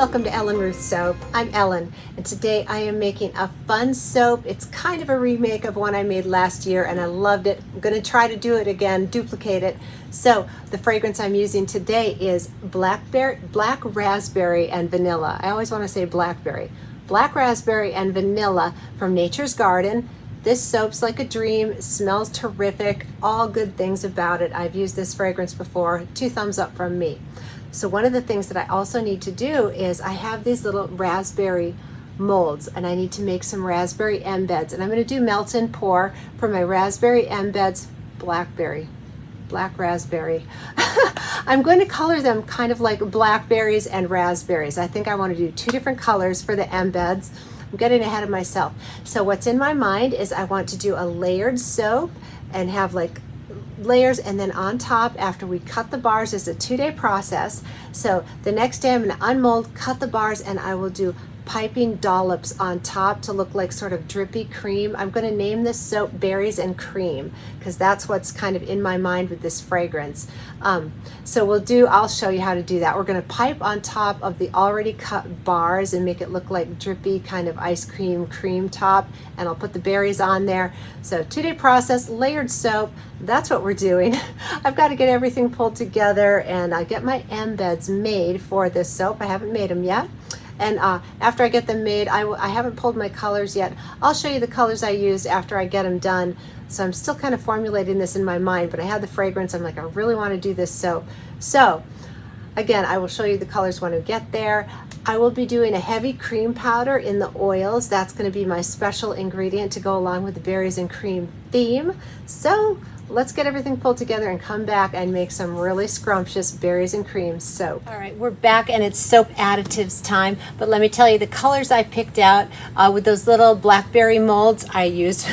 welcome to Ellen Ruth Soap. I'm Ellen, and today I am making a fun soap. It's kind of a remake of one I made last year, and I loved it. I'm going to try to do it again, duplicate it. So the fragrance I'm using today is black raspberry and vanilla. I always want to say blackberry. Black raspberry and vanilla from Nature's Garden. This soap's like a dream. It smells terrific. All good things about it. I've used this fragrance before. 2 thumbs up from me. So one of the things that I also need to do is I have these little raspberry molds, and I need to make some raspberry embeds, and I'm going to do melt and pour for my raspberry embeds. Black raspberry. I'm going to color them kind of like blackberries and raspberries. I think I want to do 2 different colors for the embeds. I'm getting ahead of myself. So what's in my mind is I want to do a layered soap and have like layers, and then on top, after we cut the bars, is a 2-day process. So the next day I'm going to unmold, cut the bars, and I will do piping dollops on top to look like sort of drippy cream. I'm going to name this soap Berries and Cream because that's what's kind of in my mind with this fragrance. So I'll show you how to do that. We're going to pipe on top of the already cut bars and make it look like drippy kind of ice cream top, and I'll put the berries on there. So 2-day process, layered soap. That's what we're doing. I've got to get everything pulled together and get my embeds made for this soap. I haven't made them yet. And after I get them made, I haven't pulled my colors yet. I'll show you the colors I used after I get them done. So I'm still kind of formulating this in my mind, but I had the fragrance. I'm like, I really want to do this soap. So again, I will show you the colors when we get there. I will be doing a heavy cream powder in the oils. That's going to be my special ingredient to go along with the berries and cream theme. So let's get everything pulled together and come back and make some really scrumptious berries and cream soap. All right, we're back and it's soap additives time. But let me tell you the colors I picked out with those little blackberry molds. I used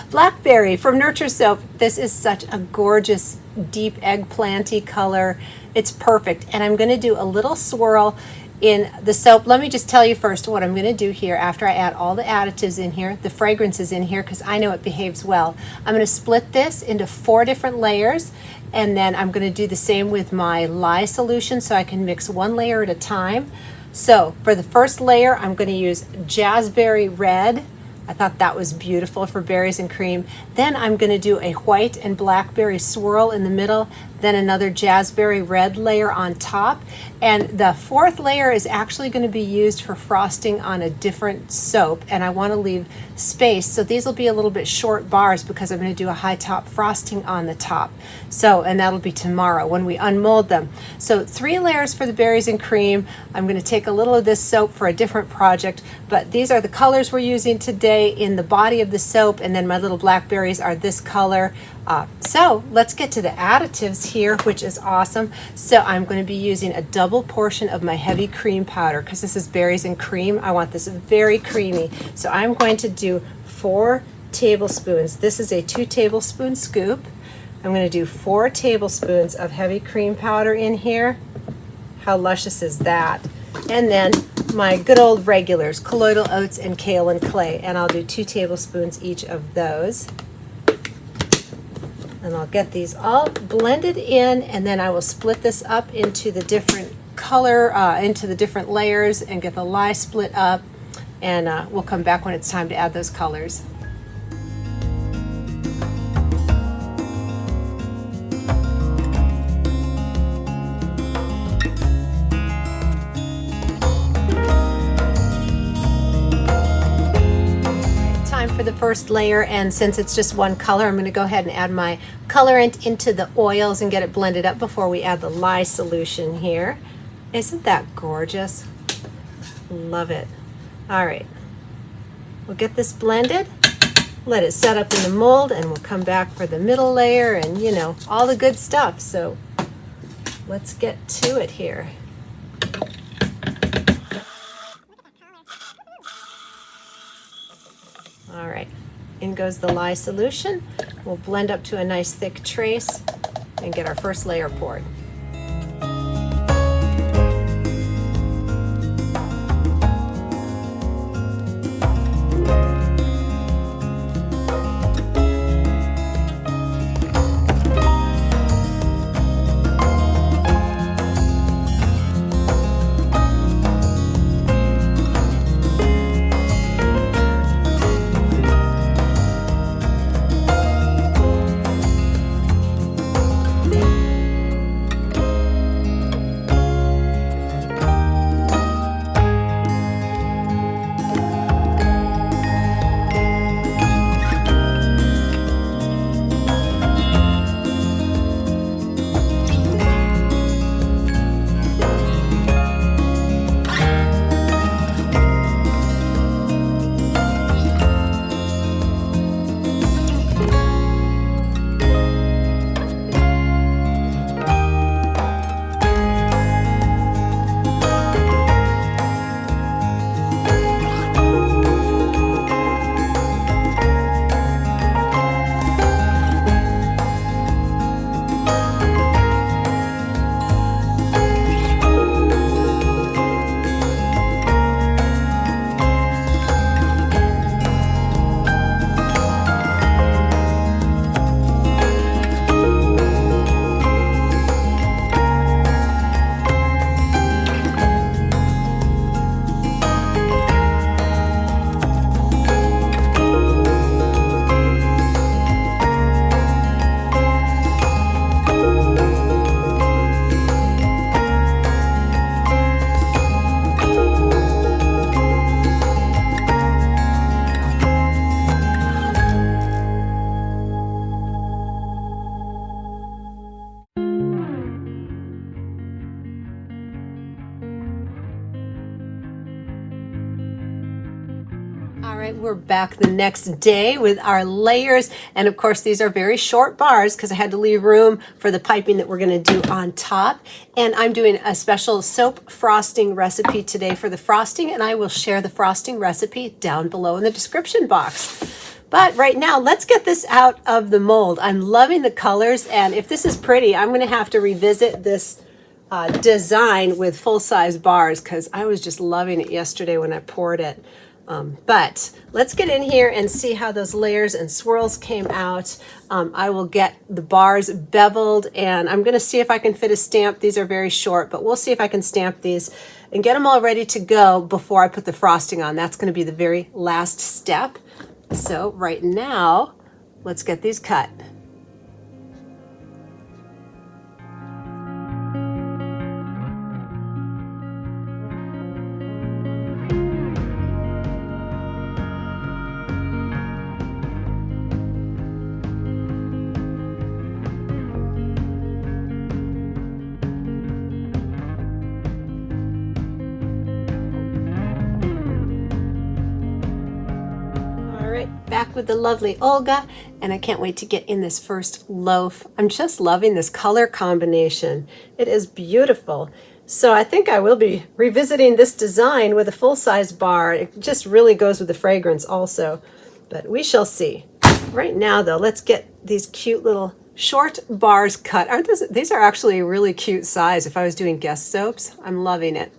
blackberry from Nurture Soap. This is such a gorgeous deep eggplanty color. It's perfect. And I'm going to do a little swirl in the soap. Let me just tell you first what I'm going to do here after I add all the additives in here, the fragrances in here, because I know it behaves well. I'm going to split this into 4 different layers, and then I'm going to do the same with my lye solution so I can mix 1 layer at a time. So for the first layer, I'm going to use Jazzberry Red. I thought that was beautiful for berries and cream. Then I'm going to do a white and blackberry swirl in the middle, then another Jazzberry Red layer on top. And the 4th layer is actually going to be used for frosting on a different soap, and I want to leave space. So these will be a little bit short bars because I'm going to do a high top frosting on the top. So, and that'll be tomorrow when we unmold them. So 3 layers for the berries and cream. I'm going to take a little of this soap for a different project, but these are the colors we're using today in the body of the soap, and then my little blackberries are this color. So let's get to the additives here, which is awesome. So I'm going to be using a double portion of my heavy cream powder because this is berries and cream. I want this very creamy. So I'm going to do 4 tablespoons. This is a 2 tablespoon scoop. I'm going to do 4 tablespoons of heavy cream powder in here. How luscious is that? And then my good old regulars, colloidal oats and kale and clay. And I'll do 2 tablespoons each of those. And I'll get these all blended in, and then I will split this up into the different color, into the different layers, and get the lye split up, and we'll come back when it's time to add those colors. For the first layer, and since it's just 1 color, I'm going to go ahead and add my colorant into the oils and get it blended up before we add the lye solution here. Isn't that gorgeous? Love it. All right, we'll get this blended, let it set up in the mold, and we'll come back for the middle layer and all the good stuff. So let's get to it here. All right, in goes the lye solution. We'll blend up to a nice thick trace and get our first layer poured. right, we're back the next day with our layers, and of course these are very short bars because I had to leave room for the piping that we're going to do on top. And I'm doing a special soap frosting recipe today for the frosting, and I will share the frosting recipe down below in the description box. But right now, let's get this out of the mold. I'm loving the colors, and if this is pretty, I'm going to have to revisit this design with full-size bars because I was just loving it yesterday when I poured it. But let's get in here and see how those layers and swirls came out. I will get the bars beveled, and I'm going to see if I can fit a stamp. These are very short, but we'll see if I can stamp these and get them all ready to go before I put the frosting on. That's going to be the very last step. So right now, let's get these cut. Back with the lovely Olga, and I can't wait to get in this first loaf. I'm just loving this color combination. It is beautiful. So I think I will be revisiting this design with a full-size bar. It just really goes with the fragrance also, but we shall see. Right now though, let's get these cute little short bars cut. These are actually a really cute size if I was doing guest soaps. I'm loving it.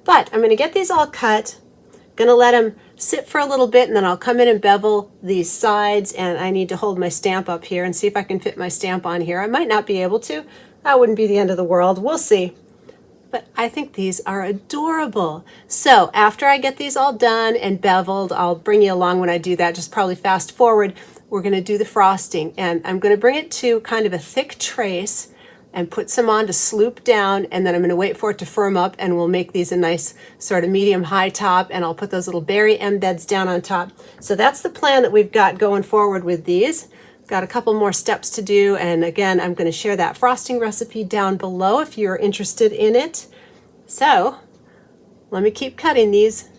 But I'm going to get these all cut. Gonna let them sit for a little bit, and then I'll come in and bevel these sides, and I need to hold my stamp up here and see if I can fit my stamp on here. I might not be able to. That wouldn't be the end of the world. We'll see. But I think these are adorable. So after I get these all done and beveled, I'll bring you along when I do that. Just probably fast forward. We're gonna do the frosting, and I'm gonna bring it to kind of a thick trace and put some on to sloop down, and then I'm going to wait for it to firm up, and we'll make these a nice sort of medium high top, and I'll put those little berry embeds down on top. So that's the plan that we've got going forward with these. Got a couple more steps to do, and again, I'm going to share that frosting recipe down below if you're interested in it. So let me keep cutting these.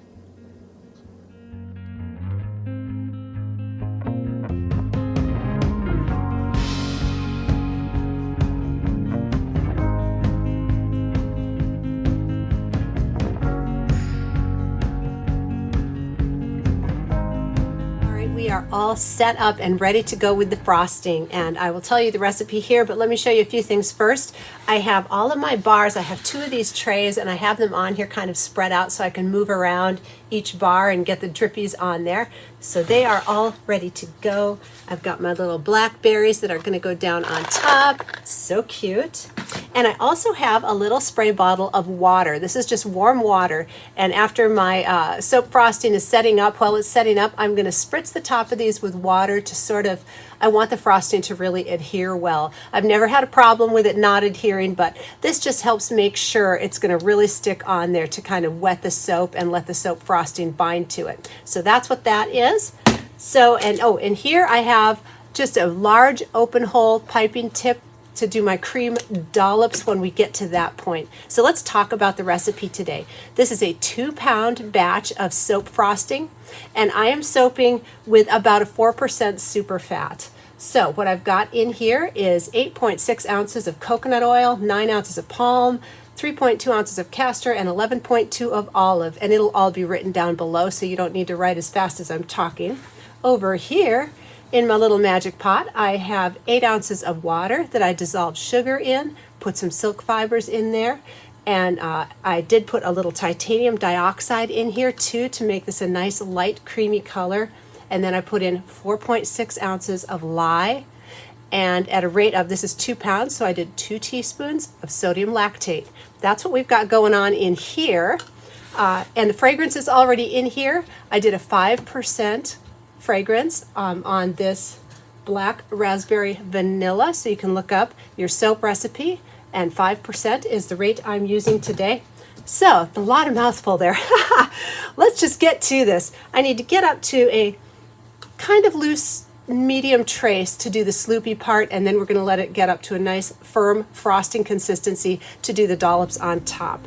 Are all set up and ready to go with the frosting, and I will tell you the recipe here, but let me show you a few things first. I have all of my bars. I have 2 of these trays, and I have them on here kind of spread out so I can move around each bar and get the drippies on there. So they are all ready to go. I've got my little blackberries that are going to go down on top. So cute. And I also have a little spray bottle of water. This is just warm water, and after my soap frosting is setting up, while it's setting up, I'm going to spritz the top of these with water to sort of, I want the frosting to really adhere well. I've never had a problem with it not adhering, but this just helps make sure it's going to really stick on there to kind of wet the soap and let the soap frosting bind to it. So that's what that is. So, and here I have just a large open hole piping tip to do my cream dollops when we get to that point. So let's talk about the recipe today. This is a 2-pound batch of soap frosting, and I am soaping with about a 4% super fat. So what I've got in here is 8.6 ounces of coconut oil, 9 ounces of palm, 3.2 ounces of castor, and 11.2 of olive, and it'll all be written down below, so you don't need to write as fast as I'm talking. Over here, in my little magic pot, I have 8 ounces of water that I dissolved sugar in, put some silk fibers in there, and I did put a little titanium dioxide in here too to make this a nice light creamy color. And then I put in 4.6 ounces of lye, and at a rate of, this is 2 pounds, so I did 2 teaspoons of sodium lactate. That's what we've got going on in here. And the fragrance is already in here. I did a 5% fragrance on this black raspberry vanilla, so you can look up your soap recipe, and 5% is the rate I'm using today. So a lot of mouthful there. Let's just get to this. I need to get up to a kind of loose medium trace to do the sloopy part, and then we're going to let it get up to a nice firm frosting consistency to do the dollops on top.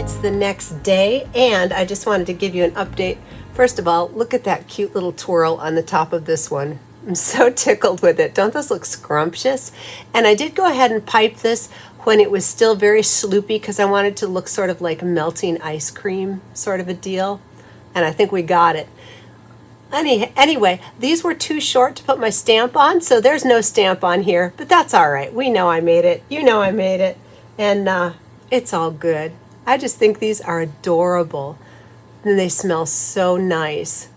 It's the next day, and I just wanted to give you an update. First of all, look at that cute little twirl on the top of this one. I'm so tickled with it. Don't those look scrumptious? And I did go ahead and pipe this when it was still very sloopy because I wanted to look sort of like melting ice cream sort of a deal. And I think we got it. Anyway, these were too short to put my stamp on, so there's no stamp on here, but that's all right. We know I made it. You know I made it. And it's all good. I just think these are adorable. And they smell so nice.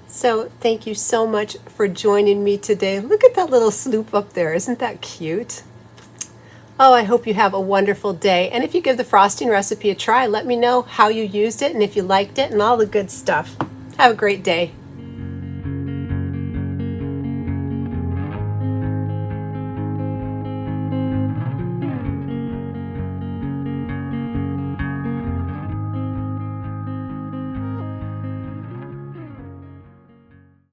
So thank you so much for joining me today. Look at that little sloop up there. Isn't that cute? Oh, I hope you have a wonderful day. And if you give the frosting recipe a try, let me know how you used it and if you liked it and all the good stuff. Have a great day.